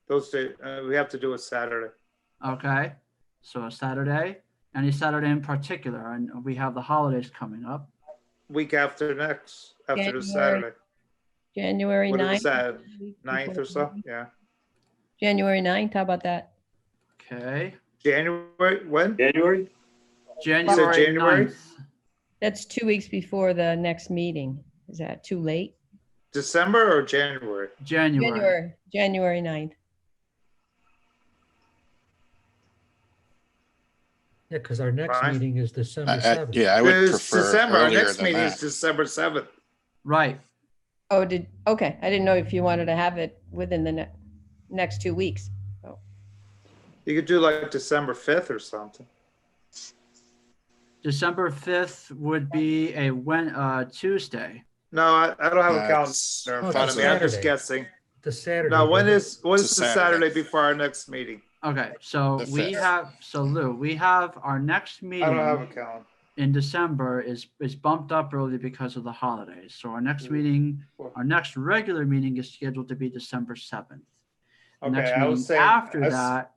S3: Those days, we have to do it Saturday.
S5: okay. So a Saturday, any Saturday in particular, and we have the holidays coming up.
S3: Week after next, after the
S4: January
S3: Saturday.
S4: January
S3: What is
S4: 9th.
S3: that,
S4: week
S3: 9th
S4: before
S3: or so?
S4: the-
S3: Yeah.
S4: January 9th, how about that?
S5: Okay,
S3: January, when?
S9: January?
S5: January
S3: January?
S5: 9th.
S4: That's 2 weeks before the next meeting. Is that too late?
S3: December or January?
S5: January.
S4: January 9th.
S1: Yeah, because our next
S3: Fine.
S1: meeting is December 7th.
S8: Yeah, I would
S3: It's
S8: prefer
S3: December, our
S8: earlier
S3: next
S8: than
S3: meeting is
S8: that.
S3: December 7th.
S5: Right.
S4: Oh, okay. I didn't know if you wanted to have it within the next 2 weeks.
S3: You could do like December 5th or something.
S5: December 5th would be a Tuesday.
S3: No, I don't have a
S8: That's-
S3: calendar
S1: Oh,
S3: in front
S1: it's
S3: of me. I'm just
S1: Saturday.
S3: guessing.
S1: The Saturday.
S3: Now, what
S1: doesn't it?
S3: is
S8: It's a
S3: the
S8: Saturday.
S3: Saturday before our next meeting?
S5: Okay, so
S8: The
S5: we
S8: 5th.
S5: have, so Lou, we have our next
S3: I don't have a
S5: meeting
S3: calendar.
S5: in December is bumped up early because of the holidays. So our next meeting, our next regular meeting is scheduled to be December 7th. The
S3: Okay,
S5: next
S3: I was
S5: meeting
S3: saying.
S5: after that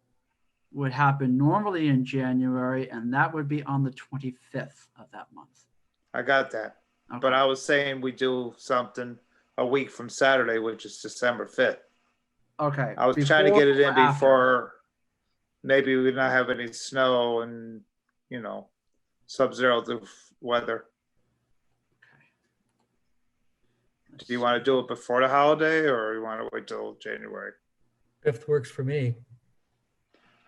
S5: would happen normally in January, and that would be on the 25th of that month.
S3: I got that.
S5: Okay.
S3: But I was saying we do something a week from Saturday, which is December 5th.
S5: Okay.
S3: I was trying to get it in
S5: before or after?
S3: before maybe we not have any snow and, sub-zero weather. Do you want to do it before the holiday or you want to wait till January?
S1: 5th works for me.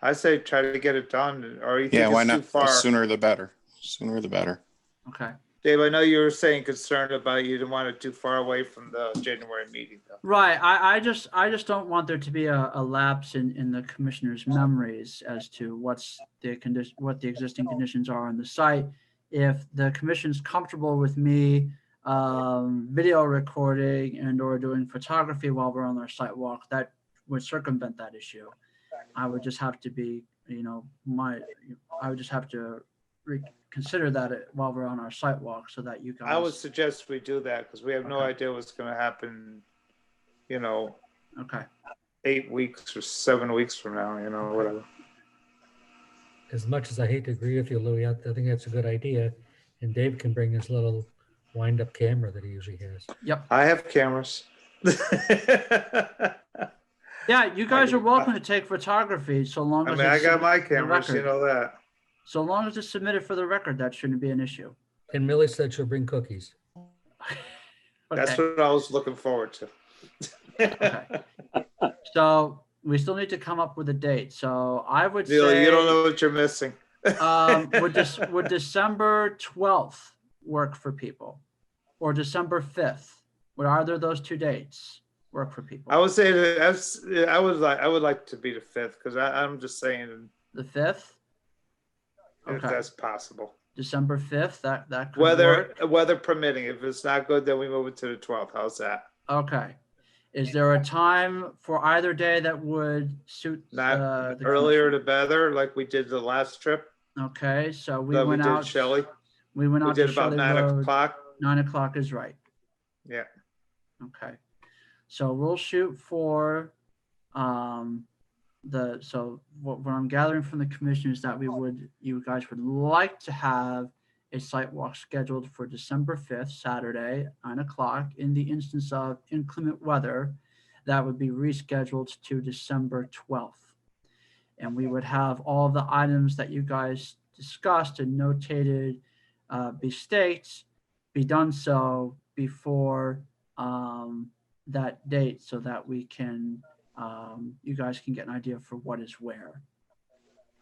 S3: I say try to get it done, or you
S8: Yeah,
S3: think
S8: why
S3: it's too
S8: not? The
S3: far?
S8: sooner the better. Sooner the better.
S5: Okay.
S3: Dave, I know you were saying concerned about you didn't want it too far away from the January meeting though.
S5: Right. I just don't want there to be a lapse in the commissioner's memories as to what the existing conditions are on the site. If the commission's comfortable with me video recording and or doing photography while we're on our site walk, that would circumvent that issue. I would just have to be, I would just have to consider that while we're on our site walk so that you guys.
S3: I would suggest we do that because we have no idea what's going to happen,
S5: Okay.
S3: 8 weeks or 7 weeks from now, whatever.
S1: As much as I hate to agree with you, Louis, I think that's a good idea. And Dave can bring his little wind-up camera that he usually has.
S5: Yep.
S3: I have cameras.
S5: Yeah, you guys are welcome to take photography so long
S3: I
S5: as
S3: mean, I
S5: it's
S3: got my
S5: submitted for the
S3: cameras, you
S5: record.
S3: know that.
S5: So long as it's submitted for the record, that shouldn't be an issue.
S1: And Millie said she'll bring cookies.
S3: That's
S5: Okay,
S3: what I was looking forward to.
S5: okay. So we still need to come up with a date. So I would
S3: Neil,
S5: say,
S3: you don't know what you're missing.
S5: would December 12th work for people? Or December 5th? Would either of those 2 dates work for people?
S3: I would say that I would like to be the 5th because I'm just saying
S5: The 5th?
S3: if
S5: Okay,
S3: that's possible.
S5: December 5th, that could work.
S3: Weather permitting. If it's not good, then we move it to the 12th. How's that?
S5: Okay. Is there a time for either day that would suit
S3: Not
S5: the
S3: earlier the better, like we did the last trip
S5: commission? Okay, so we
S3: that we
S5: went
S3: did
S5: out.
S3: Shelley.
S5: We went
S3: We
S5: out to
S3: did about
S5: Shelley
S3: 9
S5: Road.
S3: o'clock.
S5: 9 o'clock is right.
S3: Yeah.
S5: Okay. So we'll shoot for so what I'm gathering from the commission is that you guys would like to have a site walk scheduled for December 5th, Saturday, 9 o'clock. In the instance of inclement weather, that would be rescheduled to December 12th. And we would have all of the items that you guys discussed and notated be staked, be done so before that date so that we can, you guys can get an idea for what is where.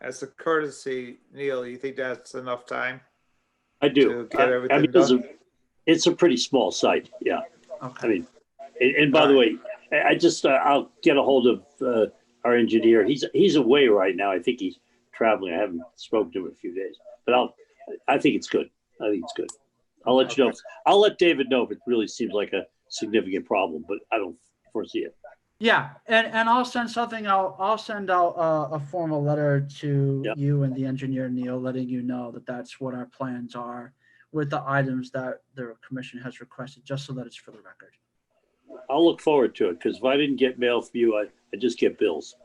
S3: As a courtesy, Neil, you think that's enough time?
S9: I do.
S3: To get everything
S9: I mean,
S3: done?
S9: it's a pretty small site. Yeah.
S5: Okay.
S9: I mean, and by the way, I just, I'll get a hold of our engineer. He's away right now. I think he's traveling. I haven't spoken to him in a few days, but I think it's good. I think it's good. I'll let you know. I'll let David know if it really seems like a significant problem, but I don't foresee it.
S5: Yeah, and I'll send something out. I'll send out a formal letter to you and the engineer, Neil, letting you know that that's what our plans are with the items that the commission has requested, just so that it's for the record.
S9: I'll look forward to it because if I didn't get mail from you, I just get bills.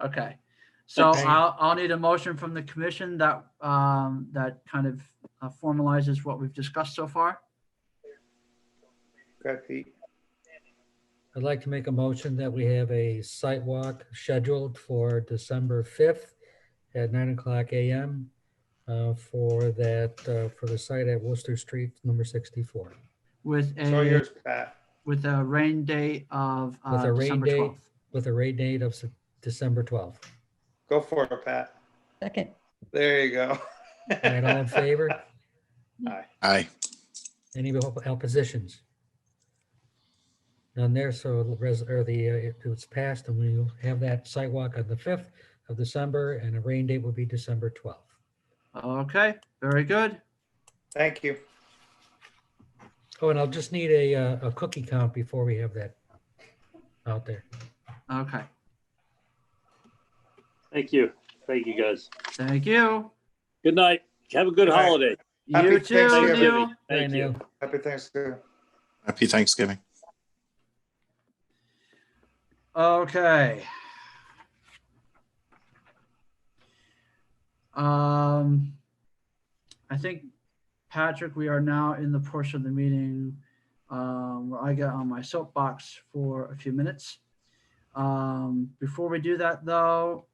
S5: Okay, so
S1: Okay.
S5: I'll need a motion from the commission that that kind of formalizes what we've discussed so far.
S3: Go ahead, Pete.
S1: I'd like to make a motion that we have a site walk scheduled for December 5th at 9 o'clock a.m. For the site at Worcester Street, number 64.
S5: With
S3: So
S5: a
S3: yours, Pat.
S5: with a rain date of
S1: With a rain
S5: December
S1: date.
S5: 12th.
S1: With a rain date of December 12th.
S3: Go for it, Pat.
S4: Second.
S3: There you go.
S1: All right, all in favor?
S8: Aye.
S1: Any oppositions? None there, so it's passed, and we'll have that site walk on the 5th of December, and the rain date will be December 12th.
S5: Okay, very good.
S3: Thank you.
S1: Oh, and I'll just need a cookie count before we have that out there.
S5: Okay,
S9: Thank you. Thank you, guys.
S5: thank you.
S9: Good night. Have a good
S3: Good night.
S9: holiday.
S3: Happy
S5: You too,
S3: Thanksgiving.
S5: Neil.
S9: Thank you.
S3: Happy Thanksgiving.
S8: Happy Thanksgiving.
S5: Okay. I think, Patrick, we are now in the portion of the meeting where I get on my soapbox for a few minutes. Before we do that, though,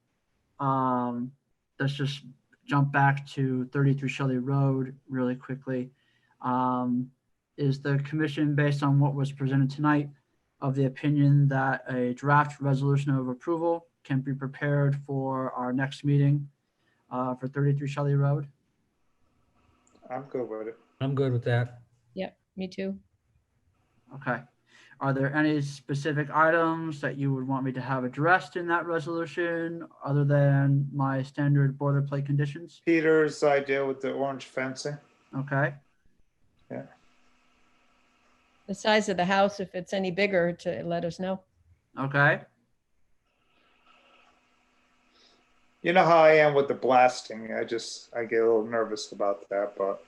S5: let's just jump back to 33 Shelley Road really quickly. Is the commission, based on what was presented tonight, of the opinion that a draft resolution of approval can be prepared for our next meeting for 33 Shelley Road?
S3: I'm good with it.
S1: I'm good with that.
S4: Yep, me too.
S5: Okay. Are there any specific items that you would want me to have addressed in that resolution other than my standard boilerplate conditions?
S3: Peter's idea with the orange fencing.
S5: Okay.
S4: The size of the house, if it's any bigger, to let us know.
S5: Okay.
S3: You know how I am with the blasting. I get a little nervous about that, but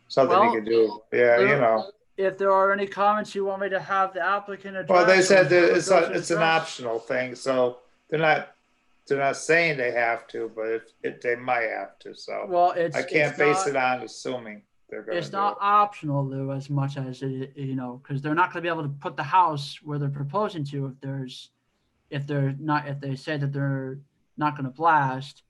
S3: something
S5: Well,
S3: you can do. Yeah, you know.
S5: If there are any comments you want me to have the applicant address.
S3: Well, they said that
S5: those
S3: it's an
S5: addressed.
S3: optional thing, so they're not saying they have to, but if they might have to. So
S5: Well, it's
S3: I can't
S5: it's
S3: base
S5: not-
S3: it on assuming. they're gonna
S5: It's
S3: do
S5: not
S3: it.
S5: optional, Lou, as much as it, because they're not going to be able to put the house where they're proposing to if they say that they're not going to blast,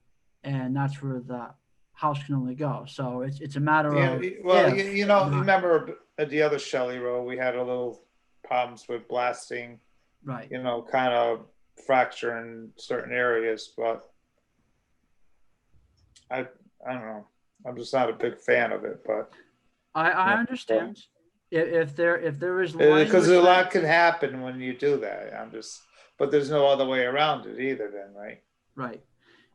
S5: and that's where the house can only go. So it's a matter
S3: Yeah,
S5: of
S3: well,
S5: if,
S3: you know,
S5: not-
S3: remember at the other Shelley Road, we had a little problems with blasting,
S5: right.
S3: you know, kind of fracture in certain areas, but I don't know. I'm just not a big fan of it, but
S5: I
S3: Yeah.
S5: understand. If there is
S3: because
S5: language
S3: a
S5: that-
S3: lot can happen when you do that. But there's no other way around it either then, right?
S5: right.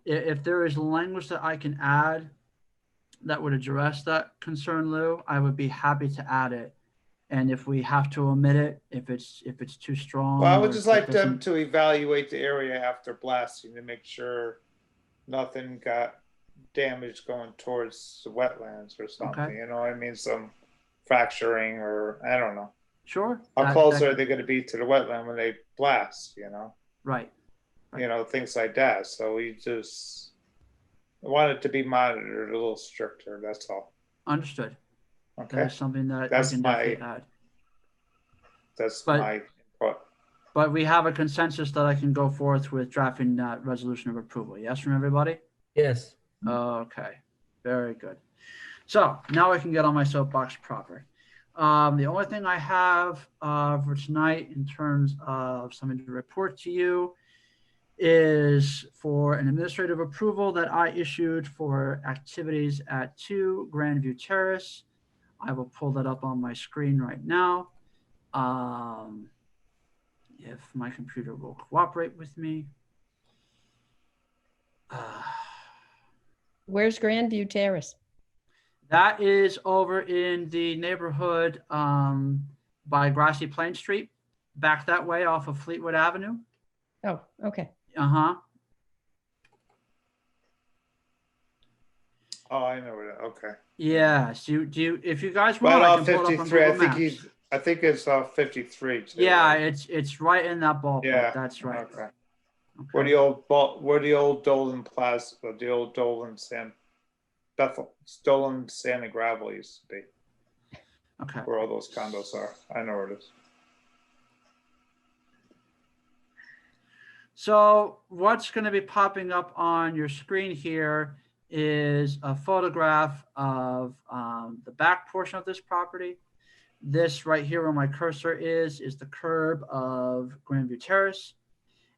S5: If there is language that I can add that would address that concern, Lou, I would be happy to add it. And if we have to omit it, if it's too strong.
S3: Well, I would
S5: or
S3: just
S5: if it
S3: like them
S5: doesn't-
S3: to evaluate the area after blasting to make sure nothing got damaged going towards the wetlands or something,
S5: Okay.
S3: you know what I mean? Some fracturing or, I don't know.
S5: Sure.
S3: How
S5: that-
S3: close
S5: that-
S3: are they gonna be to the wetland when they blast, you know?
S5: Right.
S3: You know, things like that. So we just want it to be monitored a little stricter, that's all.
S5: Understood.
S3: Okay,
S5: That is something that
S3: That's
S5: I can definitely
S3: my-
S5: add.
S3: that's
S5: but-
S3: my input.
S5: But we have a consensus that I can go forth with drafting that resolution of approval. Yes, from everybody?
S1: Yes.
S5: Okay, very good. So now I can get on my soapbox proper. The only thing I have for tonight in terms of something to report to you is for an administrative approval that I issued for activities at 2 Grandview Terrace. I will pull that up on my screen right now. If my computer will cooperate with me.
S4: Where's Grandview Terrace?
S5: That is over in the neighborhood by Grassy Plain Street, back that way off of Fleetwood Avenue.
S4: Oh, okay.
S5: Uh-huh.
S3: Oh, I know where that, okay.
S5: Yes, if you guys want,
S3: Right
S5: I
S3: off
S5: can pull it up on
S3: 53, I
S5: Google
S3: think
S5: Maps.
S3: I think it's off 53 too.
S5: Yeah,
S3: right?
S5: it's right in that ballpark.
S3: Yeah,
S5: That's right.
S3: Okay.
S5: Okay.
S3: Where the old Dolan Plaza, the old Dolan Sand and Gravel used to be,
S5: Okay.
S3: where all those condos are. I know where it is.
S5: So what's going to be popping up on your screen here is a photograph of the back portion of this property. This right here where my cursor is the curb of Grandview Terrace.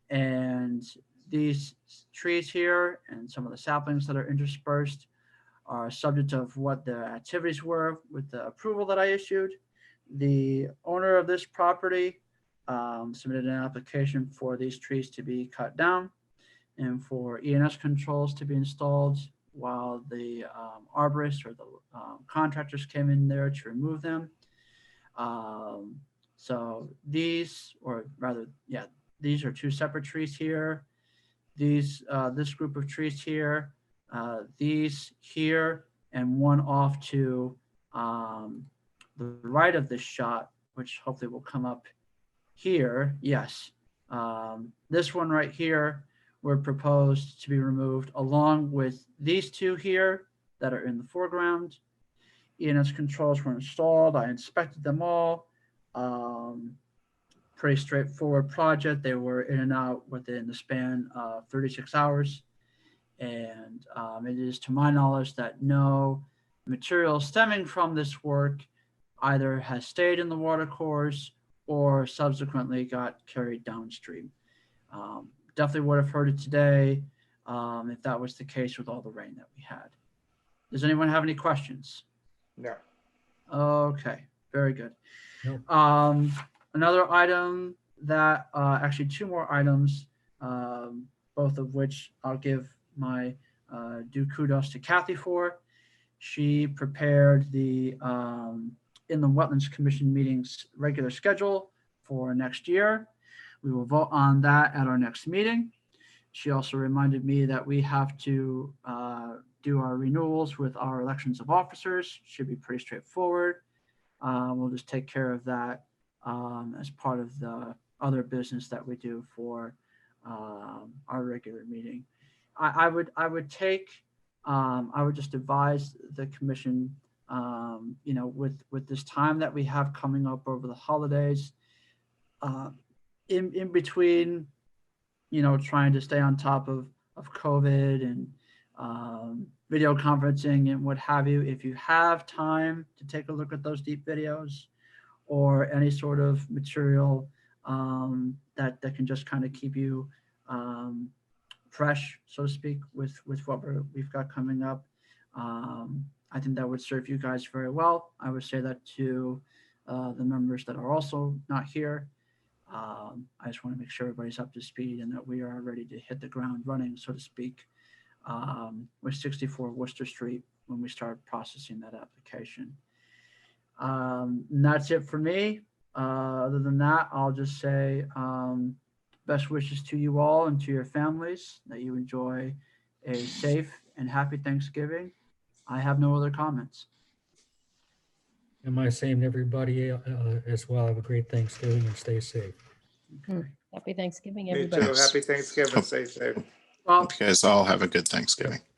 S5: And these trees here and some of the saplings that are interspersed are subject of what the activities were with the approval that I issued. The owner of this property submitted an application for these trees to be cut down and for ENS controls to be installed while the arborists or the contractors came in there to remove them. So these, or rather, yeah, these are 2 separate trees here. These, this group of trees here, these here, and one off to the right of this shot, which hopefully will come up here. Yes. This one right here were proposed to be removed along with these 2 here that are in the foreground. ENS controls were installed. I inspected them all. Pretty straightforward project. They were in and out within the span of 36 hours. And it is to my knowledge that no material stemming from this work either has stayed in the water course or subsequently got carried downstream. Definitely would have heard it today if that was the case with all the rain that we had. Does anyone have any questions?
S3: No.
S5: Okay, very good.
S1: Nope.
S5: Another item that, actually 2 more items, both of which I'll give my due kudos to Kathy for. She prepared the Inland Wetlands Commission meetings regular schedule for next year. We will vote on that at our next meeting. She also reminded me that we have to do our renewals with our elections of officers. Should be pretty straightforward. We'll just take care of that as part of the other business that we do for our regular meeting. I would just advise the commission You know, with this time that we have coming up over the holidays, in between, you know, trying to stay on top of COVID and video conferencing and what have you, if you have time to take a look at those deep videos or any sort of material that can just kind of keep you fresh, so to speak, with what we've got coming up, I think that would serve you guys very well. I would say that to the members that are also not here. I just want to make sure everybody's up to speed and that we are ready to hit the ground running, so to speak, with 64 Worcester Street when we start processing that application. And that's it for me. Other than that, I'll just say best wishes to you all and to your families, that you enjoy a safe and happy Thanksgiving. I have no other comments.
S1: And my same to everybody as well. Have a great Thanksgiving and stay safe.
S4: Happy Thanksgiving,
S3: Me
S4: everybody.
S3: too. Happy Thanksgiving. Stay safe.
S5: Well,
S8: Hope you guys all have a good Thanksgiving.